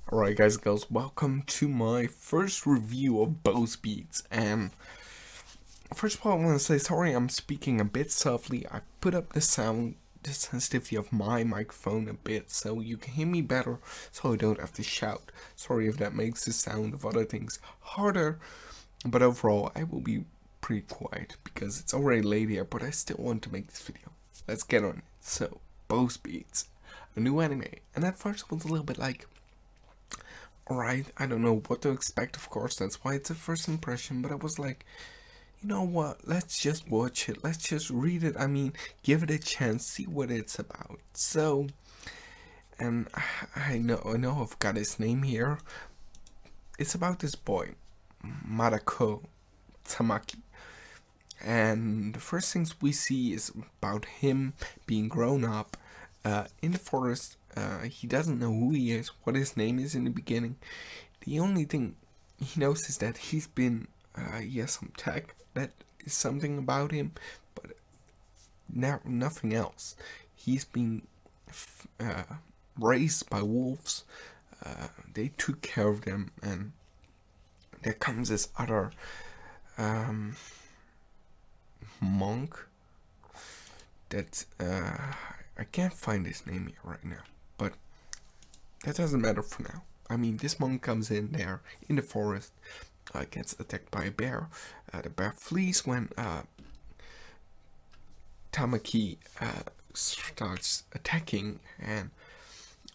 Alright guys and girls, welcome to my first review of Bozebeats. And first of all I want to say sorry I'm speaking a bit softly. I put up the sensitivity of my microphone a bit so you can hear me better, so I don't have to shout. Sorry if that makes the sound of other things harder, but overall I will be pretty quiet because it's already late here, but I still want to make this video. Let's get on it. So, Bozebeats, a new anime, and at first it was a little bit like, alright, I don't know what to expect, of course, that's why it's a first impression, but I was like, you know what, let's just watch it, let's just read it, I mean, give it a chance, see what it's about. So, and I know I've got his name here. It's about this boy, Marako Tamaki. And the first things we see is about him being grown up in the forest. He doesn't know who he is, what his name is in the beginning. The only thing he knows is that he has some tech, that is something about him, but nothing else. He's being raised by wolves. They took care of them, and there comes this other monk that I can't find his name here right now, but that doesn't matter for now. I mean, this monk comes in there in the forest, gets attacked by a bear. The bear flees when Tamaki starts attacking, and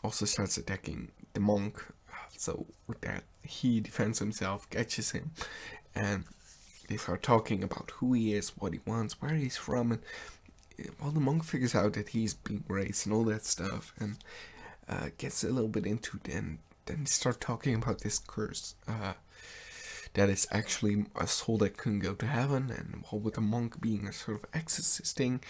also starts attacking the monk. So with that, he defends himself, catches him, and they start talking about who he is, what he wants, where he's from, and well, the monk figures out that he's being raised and all that stuff, and gets a little bit into it, and then they start talking about this curse that is actually a soul that couldn't go to heaven, and well, with the monk being a sort of exorcist thing,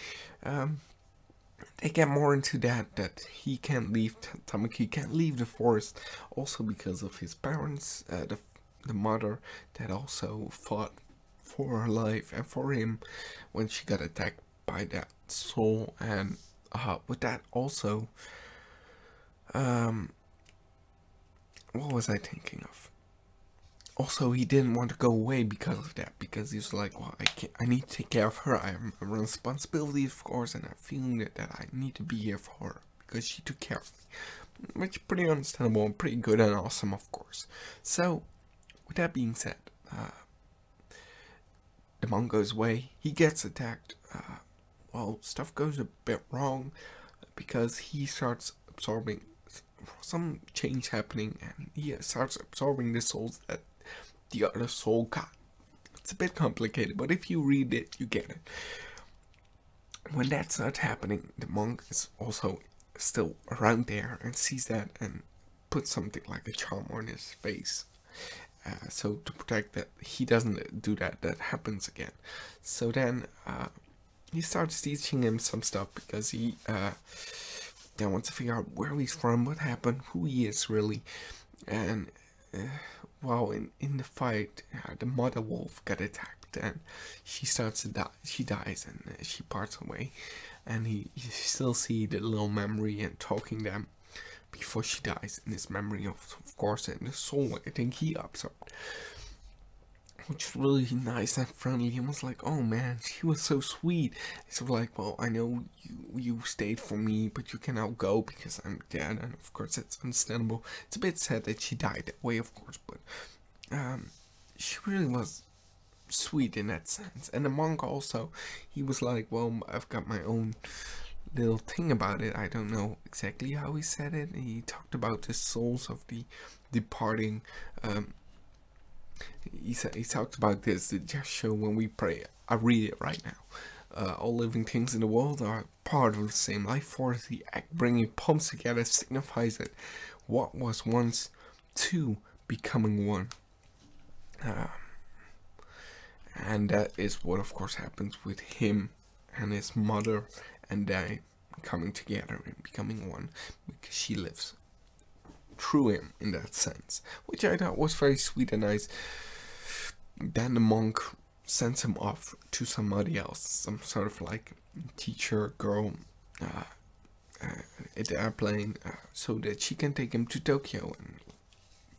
they get more into that he can't leave, Tamaki can't leave the forest, also because of his parents, the mother that also fought for her life and for him when she got attacked by that soul. And with that also, what was I thinking of? Also, he didn't want to go away because of that, because he was like, well, I need to take care of her, I have a responsibility, of course, and I'm feeling that I need to be here for her because she took care of me, which is pretty understandable and pretty good and awesome, of course. So with that being said, the monk goes away, he gets attacked. Well, stuff goes a bit wrong because he starts absorbing some change happening, and he starts absorbing the souls that the other soul got. It's a bit complicated, but if you read it, you get it. When that starts happening, the monk is also still around there and sees that and puts something like a charm on his face. So to protect that he doesn't do that happens again. So then he starts teaching him some stuff because he then wants to figure out where he's from, what happened, who he is really. And well, in the fight, the mother wolf got attacked and she starts to die. She dies and she parts away, and you still see the little memory and talking them before she dies in his memory of course, and the soul I think he absorbed, which was really nice and friendly. He was like, oh man, she was so sweet. It's sort of like, well, I know you stayed for me, but you can now go because I'm dead, and of course it's understandable. It's a bit sad that she died that way, of course, but she really was sweet in that sense. And the monk also, he was like, well, I've got my own little thing about it. I don't know exactly how he said it. He talked about the souls of the departing. He talked about this, the just show when we pray. I read it right now. All living things in the world are part of the same life force. The act bringing palms together signifies that what was once two becoming one. And that is what of course happens with him and his mother, and they coming together and becoming one because she lives through him in that sense, which I thought was very sweet and nice. Then the monk sends him off to somebody else, some sort of like teacher girl at the airplane, so that she can take him to Tokyo and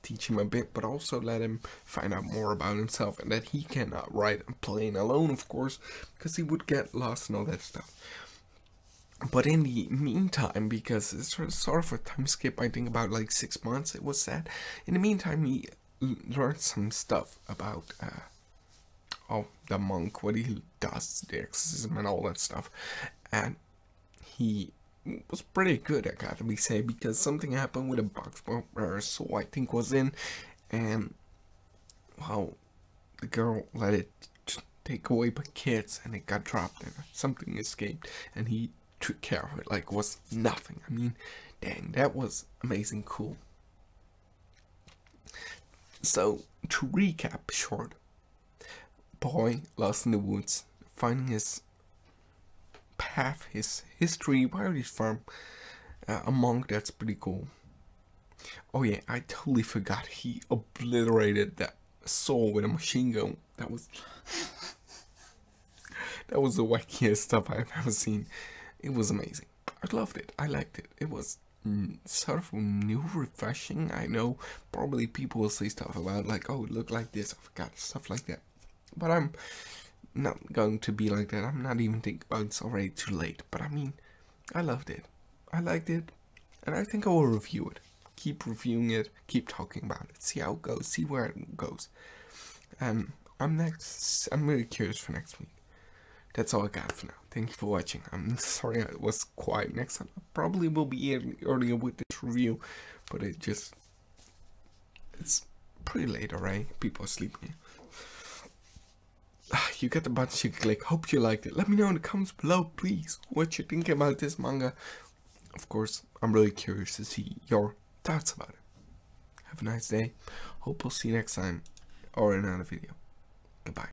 teach him a bit, but also let him find out more about himself, and that he cannot write and play alone, of course, because he would get lost and all that stuff. But in the meantime, because it's sort of a time skip, I think about like 6 months it was said, in the meantime he learned some stuff about the monk, what he does, the exorcism and all that stuff, and he was pretty good, I gotta be say, because something happened with a box where Soul, I think, was in, and well, the girl let it take away by kids, and it got dropped, and something escaped, and he took care of it like it was nothing. I mean, dang, that was amazing cool. So, to recap short, boy lost in the woods, finding his path, his history, where he's from, a monk, that's pretty cool. Oh yeah, I totally forgot, he obliterated that soul with a machine gun. That was the wackiest stuff I've ever seen. It was amazing. I loved it. I liked it. It was sort of new, refreshing. I know probably people will say stuff about like, oh, it looked like this, I forgot, stuff like that. But I'm not going to be like that. I'm not even thinking about it's already too late. But I mean, I loved it. I liked it. And I think I will review it. Keep reviewing it. Keep talking about it. See how it goes. See where it goes. I'm really curious for next week. That's all I got for now. Thank you for watching. I'm sorry I was quiet. Next time I probably will be earlier with this review, but it's pretty late already. People are sleeping. You get the buttons you click. Hope you liked it. Let me know in the comments below, please, what you think about this manga. Of course, I'm really curious to see your thoughts about it. Have a nice day. Hope we'll see you next time or in another video. Goodbye.